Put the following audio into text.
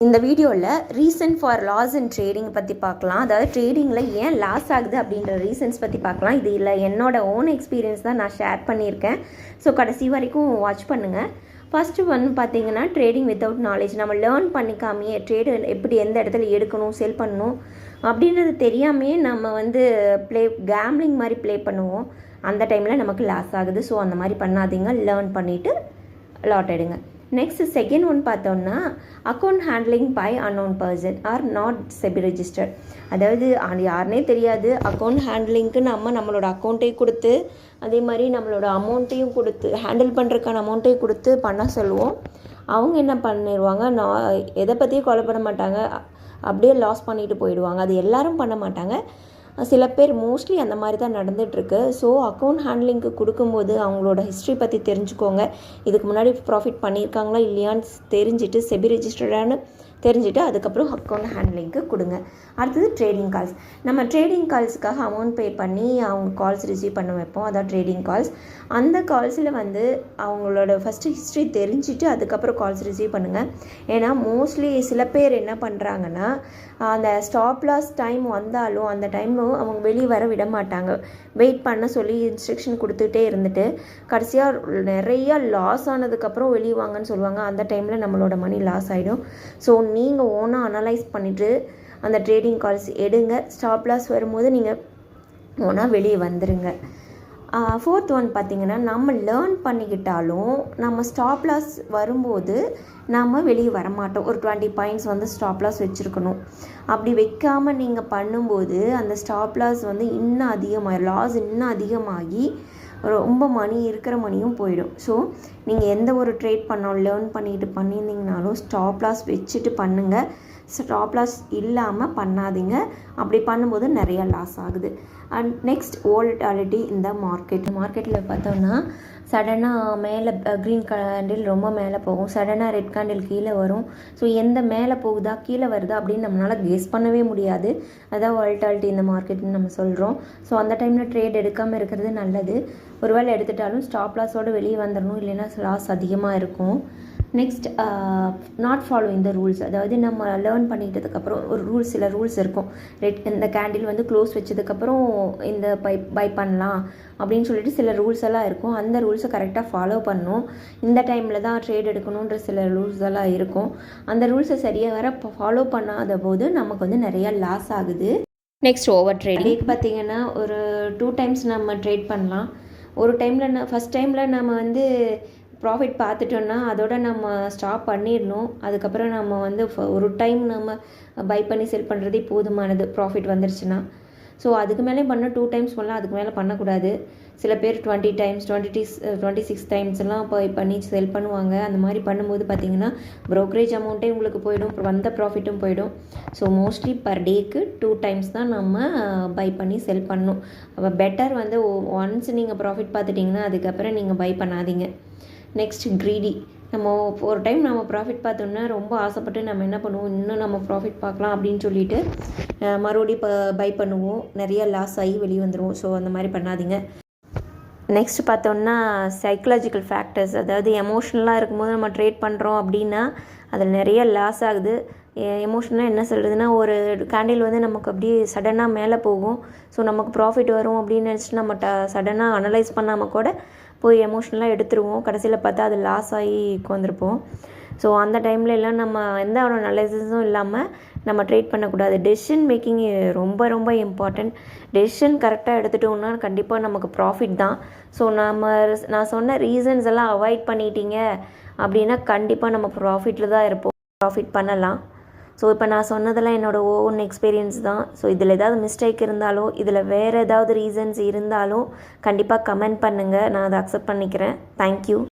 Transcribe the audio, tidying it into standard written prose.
இந்த வீடியோவில் reason for loss in trading பற்றி பார்க்கலாம். அதாவது ட்ரேடிங்கில் ஏன் லாஸ் ஆகுது அப்படின்ற ரீசன்ஸ் பற்றி பார்க்கலாம். இது இல்லை என்னோட ஓன் எக்ஸ்பீரியன்ஸ் தான் நான் ஷேர் பண்ணியிருக்கேன். ஸோ கடைசி வரைக்கும் வாட்ச் பண்ணுங்கள். ஃபஸ்ட்டு பார்த்தீங்கன்னா ட்ரேடிங் வித்தவுட் நாலேஜ். நம்ம லேர்ன் பண்ணிக்காமையே ட்ரேடு எப்படி எந்த இடத்துல எடுக்கணும், செல் பண்ணணும் அப்படின்றது தெரியாமையே நம்ம கேம்லிங் மாதிரி ப்ளே பண்ணுவோம். அந்த டைமில் நமக்கு லாஸ் ஆகுது. ஸோ அந்த மாதிரி பண்ணாதீங்க. லேர்ன் பண்ணிவிட்டு லாட் எடுங்க. நெக்ஸ்ட் செகண்ட் ஒன் பார்த்தோம்னா account handling by unknown person or not SEBI registered. அதாவது யாருனே தெரியாது அக்கௌண்ட் ஹேண்ட்லிங்க்கு நம்மளோட அக்கௌண்ட்டையும் கொடுத்து அதே மாதிரி நம்மளோட அமௌண்ட்டையும் கொடுத்து ஹேண்டில் பண்ணுறதுக்கான அமௌண்ட்டையும் கொடுத்து பண்ண சொல்லுவோம். அவங்க என்ன பண்ணிடுவாங்க, எதை பற்றியும் கொலை பண்ண மாட்டாங்க, அப்படியே லாஸ் பண்ணிட்டு போயிடுவாங்க. அது எல்லாரும் பண்ண மாட்டாங்க, சில பேர் மோஸ்ட்லி அந்த மாதிரி தான் நடந்துகிட்ருக்கு. ஸோ அக்கௌண்ட் ஹேண்ட்லிங்க்கு கொடுக்கும்போது அவங்களோட ஹிஸ்ட்ரி பற்றி தெரிஞ்சுக்கோங்க. இதுக்கு முன்னாடி ப்ராஃபிட் பண்ணியிருக்காங்களா இல்லையான்னு தெரிஞ்சுட்டு செபி ரெஜிஸ்டர்டானு தெரிஞ்சுட்டு அதுக்கப்புறம் அக்கௌண்ட் ஹேண்ட்லிங்க்கு கொடுங்க. அடுத்தது ட்ரேடிங் கால்ஸ். நம்ம ட்ரேடிங் கால்ஸுக்காக அமௌண்ட் பே பண்ணி அவங்க கால்ஸ் ரிசீவ் பண்ண வைப்போம். அதான் ட்ரேடிங் கால்ஸ். அந்த கால்ஸில் அவங்களோட ஃபஸ்ட்டு ஹிஸ்ட்ரி தெரிஞ்சுட்டு அதுக்கப்புறம் கால்ஸ் ரிசீவ் பண்ணுங்கள். ஏன்னா மோஸ்ட்லி சில பேர் என்ன பண்ணுறாங்கன்னா, அந்த ஸ்டாப் லாஸ் டைம் வந்தாலும் அந்த டைமும் அவங்க வெளியே வர விட மாட்டாங்க. வெயிட் பண்ண சொல்லி இன்ஸ்ட்ரக்ஷன் கொடுத்துட்டே இருந்துட்டு கடைசியாக நிறையா லாஸ் ஆனதுக்கப்புறம் வெளியே வாங்கன்னு சொல்லுவாங்க. அந்த டைமில் நம்மளோட மணி லாஸ் ஆகிடும். ஸோ நீங்கள் ஓனாக அனலைஸ் பண்ணிவிட்டு அந்த ட்ரேடிங் கால்ஸ் எடுங்க. ஸ்டாப் லாஸ் வரும்போது நீங்கள் ஓனாக வெளியே வந்துடுங்க. ஃபோர்த் ஒன் பார்த்திங்கன்னா, நம்ம லேர்ன் பண்ணிக்கிட்டாலும் நம்ம ஸ்டாப் லாஸ் வரும்போது நம்ம வெளியே வரமாட்டோம். ஒரு 20 பாயிண்ட்ஸ் ஸ்டாப் லாஸ் வச்சுருக்கணும். அப்படி வைக்காமல் நீங்கள் பண்ணும்போது அந்த ஸ்டாப் லாஸ் இன்னும் அதிகமாக லாஸ் இன்னும் அதிகமாகி ரொம்ப மணி இருக்கிற மணியும் போயிடும். ஸோ நீங்கள் எந்த ஒரு ட்ரேட் லேர்ன் பண்ணியிருந்தீங்கனாலும் ஸ்டாப் லாஸ் வச்சுட்டு பண்ணுங்கள். ஸ்டாப் லாஸ் இல்லாமல் பண்ணாதீங்க. அப்படி பண்ணும்போது நிறைய லாஸ் ஆகுது. அண்ட் நெக்ஸ்ட் வோலட்டாலிட்டி இந்த மார்க்கெட்டில் பார்த்தோம்னா சடனாக மேலே க்ரீன் கேண்டில் ரொம்ப மேலே போகும், சடனாக ரெட் கேண்டில் கீழே வரும். ஸோ எந்த மேலே போகுதா கீழே வருதா அப்படின்னு நம்மளால் கெஸ் பண்ணவே முடியாது. அதான் வோலட்டாலிட்டி இந்த மார்க்கெட்னு நம்ம சொல்கிறோம். ஸோ அந்த டைமில் ட்ரேட் எடுக்காமல் இருக்கிறது நல்லது. ஒருவேளை எடுத்துட்டாலும் ஸ்டாப் லாஸோடு வெளியே வந்துடணும், இல்லைன்னா லாஸ் அதிகமாக இருக்கும். Next not following the rules. அதாவது நம்ம லேர்ன் பண்ணிட்டதுக்கப்புறம் சில ரூல்ஸ் இருக்கும். இந்த கேண்டில் க்ளோஸ் வச்சதுக்கப்புறம் இந்த பை பண்ணலாம் அப்படின்னு சொல்லிட்டு சில ரூல்ஸ் எல்லாம் இருக்கும். அந்த ரூல்ஸை கரெக்டாக ஃபாலோ பண்ணணும். இந்த டைமில் தான் ட்ரேட் எடுக்கணுன்ற சில ரூல்ஸ் எல்லாம் இருக்கும். அந்த ரூல்ஸை சரியாக ஃபாலோ பண்ணாத போது நமக்கு நிறையா லாஸ் ஆகுது. நெக்ஸ்ட் ஓவர் ட்ரேடிங் பார்த்திங்கன்னா ஒரு 2 டைம்ஸ் நம்ம ட்ரேட் பண்ணலாம். ஒரு டைமில் ஃபஸ்ட் டைமில் நம்ம ப்ராஃபிட் பார்த்துட்டோன்னா அதோட நம்ம ஸ்டாப் பண்ணிடணும். அதுக்கப்புறம் நம்ம ஒரு டைம் நம்ம பை பண்ணி செல் பண்ணுறதே போதுமானது ப்ராஃபிட் வந்துருச்சுன்னா. ஸோ அதுக்கு மேலே 2 டைம்ஸ் பண்ணலாம், அதுக்கு மேலே பண்ணக்கூடாது. சில பேர் 20 டைம்ஸ் 26 டைம்ஸ் எல்லாம் பை பண்ணி செல் பண்ணுவாங்க. அந்த மாதிரி பண்ணும்போது பார்த்திங்கன்னா ப்ரோக்கரேஜ் அமௌண்ட்டே உங்களுக்கு போயிடும், வந்த ப்ராஃபிட்டும் போயிடும். ஸோ மோஸ்ட்லி பர் டேக்கு 2 டைம்ஸ் தான் நம்ம பை பண்ணி செல் பண்ணணும். அப்போ பெட்டர் ஒன்ஸ் நீங்கள் ப்ராஃபிட் பார்த்துட்டிங்கன்னா அதுக்கப்புறம் நீங்கள் பை பண்ணாதீங்க. Next greedy. நம்ம ஒரு டைம் நம்ம ப்ராஃபிட் பார்த்தோம்னா ரொம்ப ஆசைப்பட்டு நம்ம என்ன பண்ணுவோம், இன்னும் நம்ம ப்ராஃபிட் பார்க்கலாம் அப்படின்னு சொல்லிட்டு மறுபடியும் பை பண்ணுவோம். நிறைய லாஸ் ஆகி வெளியே வந்துடுவோம். ஸோ அந்த மாதிரி பண்ணாதீங்க. நெக்ஸ்ட் பார்த்தோம்னா சைக்கலாஜிக்கல் ஃபேக்டர்ஸ். அதாவது எமோஷ்னலாக இருக்கும்போது நம்ம ட்ரேட் பண்ணுறோம் அப்படின்னா அதில் நிறைய லாஸ் ஆகுது. எமோஷனலாக என்ன சொல்கிறதுனா, ஒரு கேண்டில் நமக்கு அப்படியே சடனாக மேலே போகும். ஸோ நமக்கு ப்ராஃபிட் வரும் அப்படின்னு நினச்சிட்டு நம்ம சடனாக அனலைஸ் பண்ணாமல் கூட போய் எமோஷ்னலாக எடுத்துருவோம். கடைசியில் பார்த்தா அது லாஸ் ஆகி உட்காந்துருப்போம். ஸோ அந்த டைமில் எல்லாம் நம்ம எந்த ஒரு அனலைசிஸும் இல்லாமல் நம்ம ட்ரேட் பண்ணக்கூடாது. டெசிஷன் மேக்கிங் ரொம்ப ரொம்ப இம்பார்ட்டண்ட். டெசிஷன் கரெக்டாக எடுத்துட்டோம்னா கண்டிப்பாக நமக்கு ப்ராஃபிட் தான். ஸோ நான் சொன்ன ரீசன்ஸ் எல்லாம் அவாய்ட் பண்ணிட்டீங்க அப்படின்னா கண்டிப்பாக நம்ம ப்ராஃபிட்டில் தான் இருப்போம். ப்ராஃபிட் பண்ணலாம். ஸோ இப்போ நான் சொன்னதெல்லாம் என்னோடய ஓன் எக்ஸ்பீரியன்ஸ் தான். ஸோ இதில் ஏதாவது மிஸ்டேக் இருந்தாலோ இதில் வேறு ஏதாவது ரீசன்ஸ் இருந்தாலும் கண்டிப்பாக கமெண்ட் பண்ணுங்கள். நான் அதை அக்செப்ட் பண்ணிக்கிறேன். தேங்க்யூ.